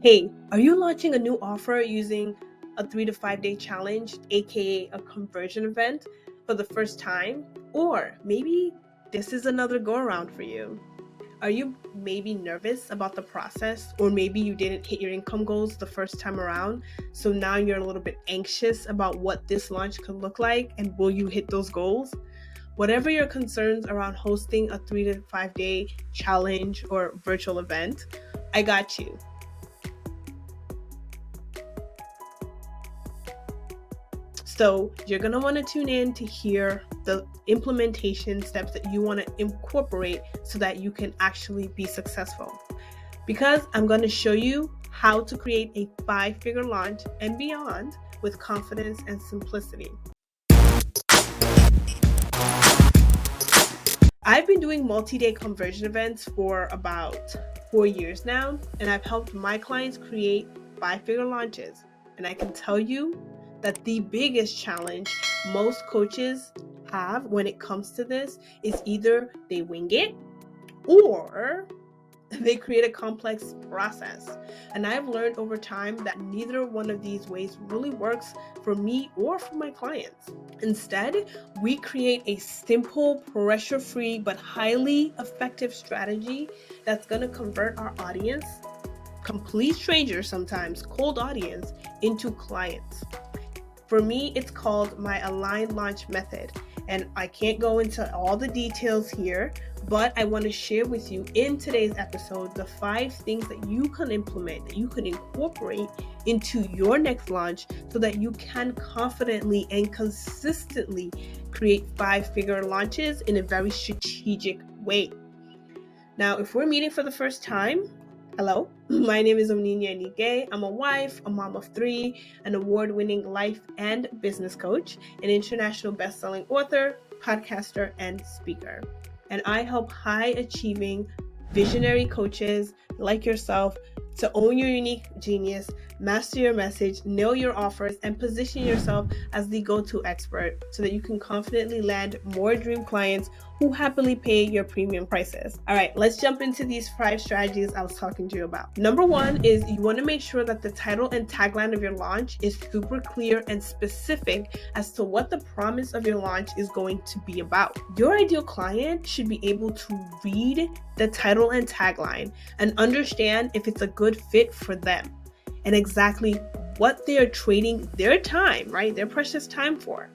Hey, are you launching a new offer using a 3 to 5 day challenge, aka a conversion event, for the first time? Or maybe this is another go around for you. Are you maybe nervous about the process, or maybe you didn't hit your income goals the first time around? So now you're a little bit anxious about what this launch could look like and will you hit those goals? Whatever your concerns around hosting a 3 to 5 day challenge or virtual event, I got you. So you're going to want to tune in to hear the implementation steps that you want to incorporate so that you can actually be successful. Because I'm going to show you how to create a 5-figure launch and beyond with confidence and simplicity. I've been doing multi-day conversion events for about 4 years now, and I've helped my clients create 5-figure launches. And I can tell you that the biggest challenge most coaches have when it comes to this is either they wing it or they create a complex process. And I've learned over time that neither one of these ways really works for me or for my clients. Instead, we create a simple, pressure-free, but highly effective strategy that's going to convert our audience, complete strangers sometimes, cold audience, into clients. For me, it's called my aligned launch method. And I can't go into all the details here, but I want to share with you in today's episode the 5 things that you can implement, that you can incorporate into your next launch so that you can confidently and consistently create 5-figure launches in a very strategic way. Now, if we're meeting for the first time, hello, my name is Oninia Nige. I'm a wife, a mom of 3, an award-winning life and business coach, an international best-selling author, podcaster, and speaker. And I help high-achieving visionary coaches like yourself to own your unique genius, master your message, nail your offers, and position yourself as the go-to expert so that you can confidently land more dream clients who happily pay your premium prices. All right, let's jump into these 5 strategies I was talking to you about. Number 1 is you want to make sure that the title and tagline of your launch is super clear and specific as to what the promise of your launch is going to be about. Your ideal client should be able to read the title and tagline and understand if it's a good fit for them and exactly what they are trading their time, right? Their precious time for.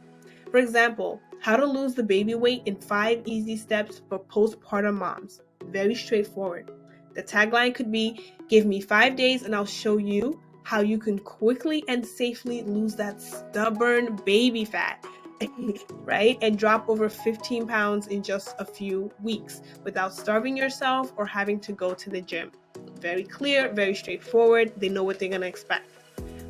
For example, how to lose the baby weight in 5 easy steps for postpartum moms. Very straightforward. The tagline could be, give me 5 days and I'll show you how you can quickly and safely lose that stubborn baby fat, right? And drop over 15 pounds in just a few weeks without starving yourself or having to go to the gym. Very clear, very straightforward. They know what they're going to expect.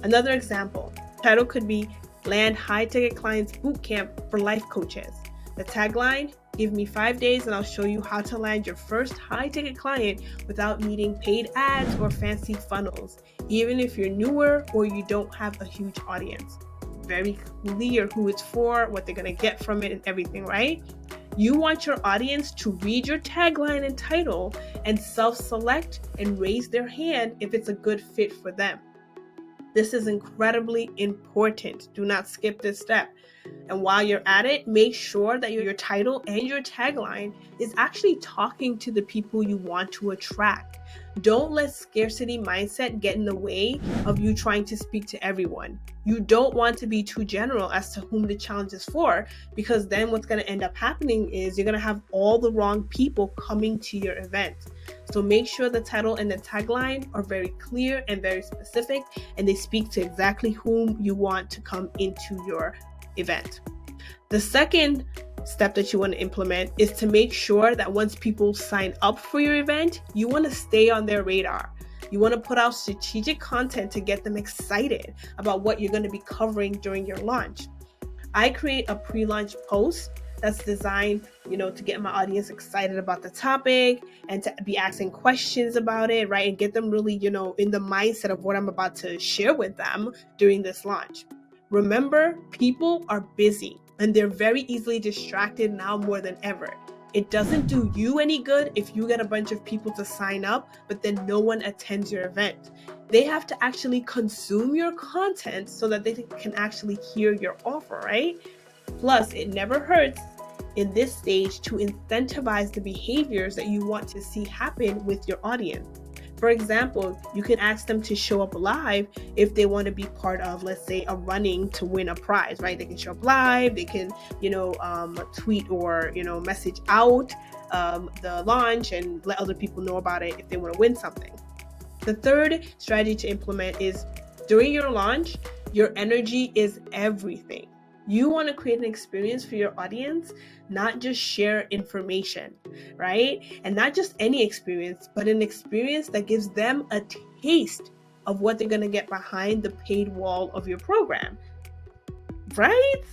Another example, title could be Land High-Ticket Clients Bootcamp for Life Coaches. The tagline, give me 5 days and I'll show you how to land your first high-ticket client without needing paid ads or fancy funnels, even if you're newer or you don't have a huge audience. Very clear who it's for, what they're going to get from it and everything, right? You want your audience to read your tagline and title and self-select and raise their hand if it's a good fit for them. This is incredibly important. Do not skip this step. And while you're at it, make sure that your title and your tagline is actually talking to the people you want to attract. Don't let scarcity mindset get in the way of you trying to speak to everyone. You don't want to be too general as to whom the challenge is for, because then what's going to end up happening is you're going to have all the wrong people coming to your event. So make sure the title and the tagline are very clear and very specific, and they speak to exactly whom you want to come into your event. The second step that you want to implement is to make sure that once people sign up for your event, you want to stay on their radar. You want to put out strategic content to get them excited about what you're going to be covering during your launch. I create a pre-launch post that's designed, to get my audience excited about the topic and to be asking questions about it, right? And get them really, in the mindset of what I'm about to share with them during this launch. Remember, people are busy and they're very easily distracted now more than ever. It doesn't do you any good if you get a bunch of people to sign up, but then no one attends your event. They have to actually consume your content so that they can actually hear your offer, right? Plus, it never hurts in this stage to incentivize the behaviors that you want to see happen with your audience. For example, you can ask them to show up live if they want to be part of, let's say, a running to win a prize, right? They can show up live, they can, tweet or, message out the launch and let other people know about it if they want to win something. The third strategy to implement is during your launch, your energy is everything. You want to create an experience for your audience, not just share information, right? And not just any experience, but an experience that gives them a taste of what they're going to get behind the paid wall of your program, right?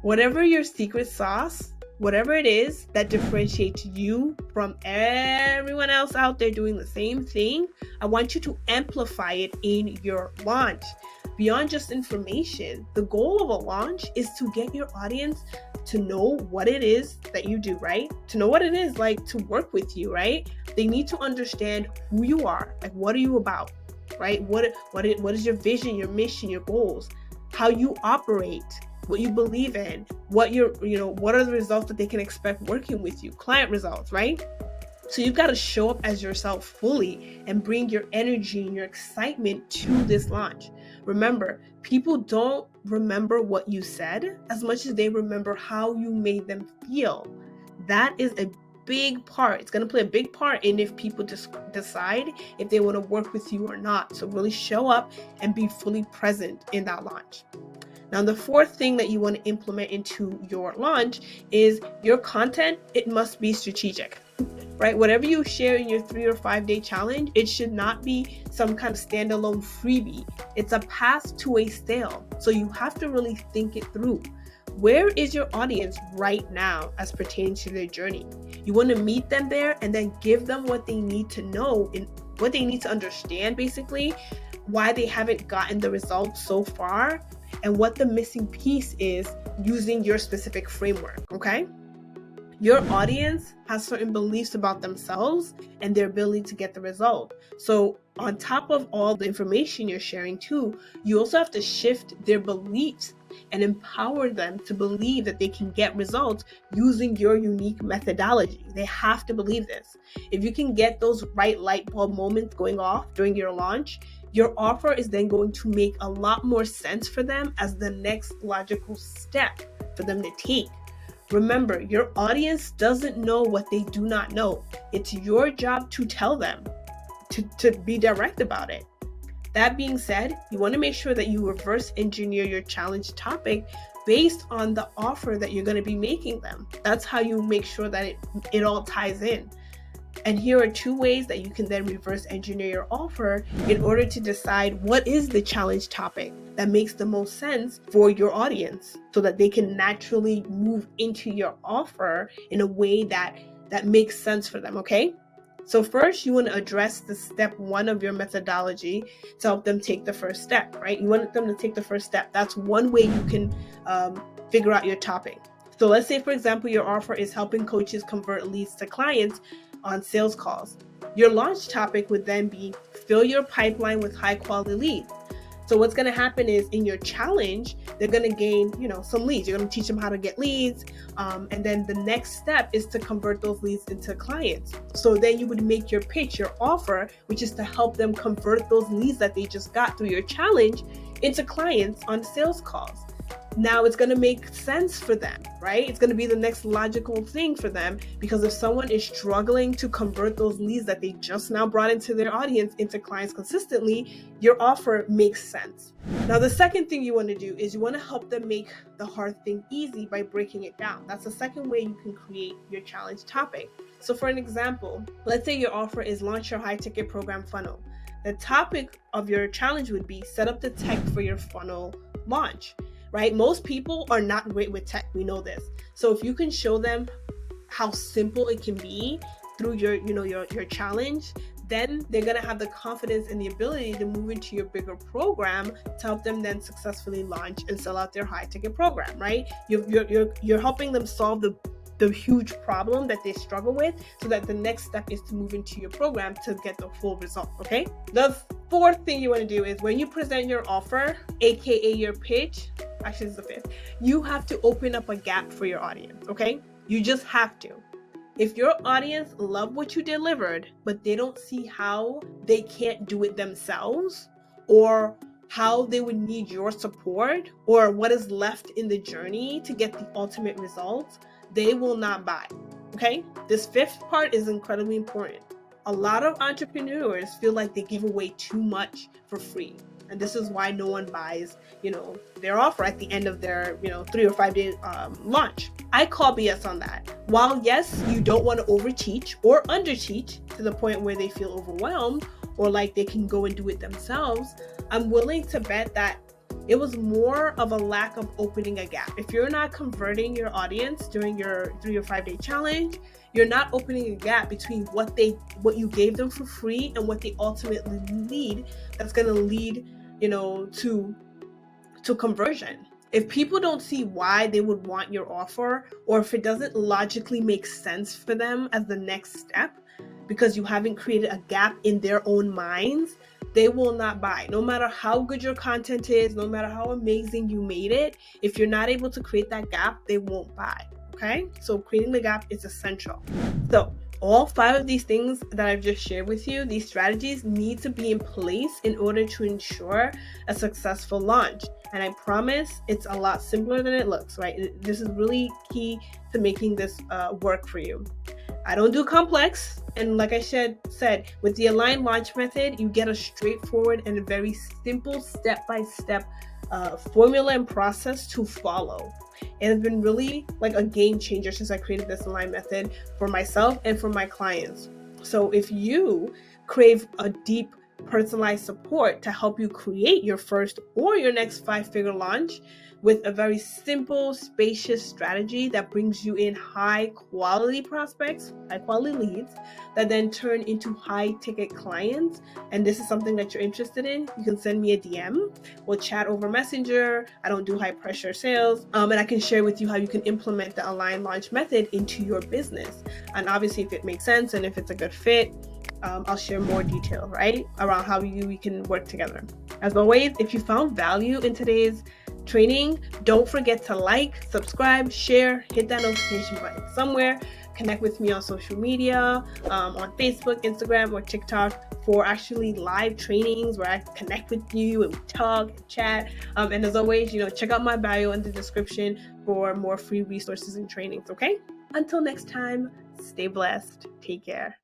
Whatever your secret sauce, whatever it is that differentiates you from everyone else out there doing the same thing, I want you to amplify it in your launch. Beyond just information, the goal of a launch is to get your audience to know what it is that you do, right? To know what it is like to work with you, right? They need to understand who you are, like what are you about, right? What is your vision, your mission, your goals, how you operate, what you believe in, what are the results that they can expect working with you, client results, right? So you've got to show up as yourself fully and bring your energy and your excitement to this launch. Remember, people don't remember what you said as much as they remember how you made them feel. That is a big part. It's going to play a big part in if people just decide if they want to work with you or not. So really show up and be fully present in that launch. Now, the fourth thing that you want to implement into your launch is your content. It must be strategic, right? Whatever you share in your 3 or 5 day challenge, it should not be some kind of standalone freebie. It's a path to a sale. So you have to really think it through. Where is your audience right now as pertaining to their journey? You want to meet them there and then give them what they need to know and what they need to understand, basically, why they haven't gotten the results so far and what the missing piece is using your specific framework, okay? Your audience has certain beliefs about themselves and their ability to get the result. So on top of all the information you're sharing too, you also have to shift their beliefs and empower them to believe that they can get results using your unique methodology. They have to believe this. If you can get those right light bulb moments going off during your launch, your offer is then going to make a lot more sense for them as the next logical step for them to take. Remember, your audience doesn't know what they do not know. It's your job to tell them, to be direct about it. That being said, you want to make sure that you reverse engineer your challenge topic based on the offer that you're going to be making them. That's how you make sure that it all ties in. And here are 2 ways that you can then reverse engineer your offer in order to decide what is the challenge topic that makes the most sense for your audience so that they can naturally move into your offer in a way that makes sense for them, okay? So first, you want to address the step 1 of your methodology to help them take the first step, right? You want them to take the first step. That's one way you can figure out your topic. So let's say, for example, your offer is helping coaches convert leads to clients on sales calls. Your launch topic would then be fill your pipeline with high quality leads. So what's going to happen is in your challenge, they're going to gain, some leads. You're going to teach them how to get leads. And then the next step is to convert those leads into clients. So then you would make your pitch, your offer, which is to help them convert those leads that they just got through your challenge into clients on sales calls. Now it's going to make sense for them, right? It's going to be the next logical thing for them, because if someone is struggling to convert those leads that they just now brought into their audience into clients consistently, your offer makes sense. Now, the second thing you want to do is you want to help them make the hard thing easy by breaking it down. That's the second way you can create your challenge topic. So for an example, let's say your offer is launch your high ticket program funnel. The topic of your challenge would be set up the tech for your funnel launch. Right? Most people are not great with tech. We know this. So if you can show them how simple it can be through your challenge, then they're going to have the confidence and the ability to move into your bigger program to help them then successfully launch and sell out their high ticket program, right? You're helping them solve the the huge problem that they struggle with, so that the next step is to move into your program to get the full result. Okay. The fourth thing you want to do is when you present your offer, aka your pitch, actually it's the fifth, you have to open up a gap for your audience. Okay. You just have to. If your audience love what you delivered, but they don't see how they can't do it themselves, or how they would need your support, or what is left in the journey to get the ultimate results, they will not buy. Okay? This fifth part is incredibly important. A lot of entrepreneurs feel like they give away too much for free. And this is why no one buys, their offer at the end of their, 3 or 5 day launch. I call BS on that. While yes, you don't want to overteach or underteach to the point where they feel overwhelmed or like they can go and do it themselves, I'm willing to bet that it was more of a lack of opening a gap. If you're not converting your audience during your 3 or 5 day challenge, you're not opening a gap between what you gave them for free and what they ultimately need. That's going to lead, to conversion. If people don't see why they would want your offer, or if it doesn't logically make sense for them as the next step, because you haven't created a gap in their own minds, they will not buy. No matter how good your content is, no matter how amazing you made it, if you're not able to create that gap, they won't buy. Okay? So creating the gap is essential. So all 5 of these things that I've just shared with you, these strategies need to be in place in order to ensure a successful launch. And I promise it's a lot simpler than it looks, right? This is really key to making this work for you. I don't do complex. And like I said, with the aligned launch method, you get a straightforward and a very simple step-by-step formula and process to follow. It has been really like a game changer since I created this aligned method for myself and for my clients. So if you crave a deep personalized support to help you create your first or your next 5-figure launch with a very simple, spacious strategy that brings you in high quality prospects, high quality leads that then turn into high ticket clients, and this is something that you're interested in, you can send me a DM. We'll chat over Messenger. I don't do high pressure sales, and I can share with you how you can implement the aligned launch method into your business. And obviously, if it makes sense and if it's a good fit, I'll share more detail, right, around how we can work together. As always, if you found value in today's training, don't forget to like, subscribe, share, hit that notification button somewhere. Connect with me on social media, on Facebook, Instagram, or TikTok for actually live trainings where I connect with you and we talk and chat. And as always, check out my bio in the description for more free resources and trainings, okay? Until next time, stay blessed. Take care.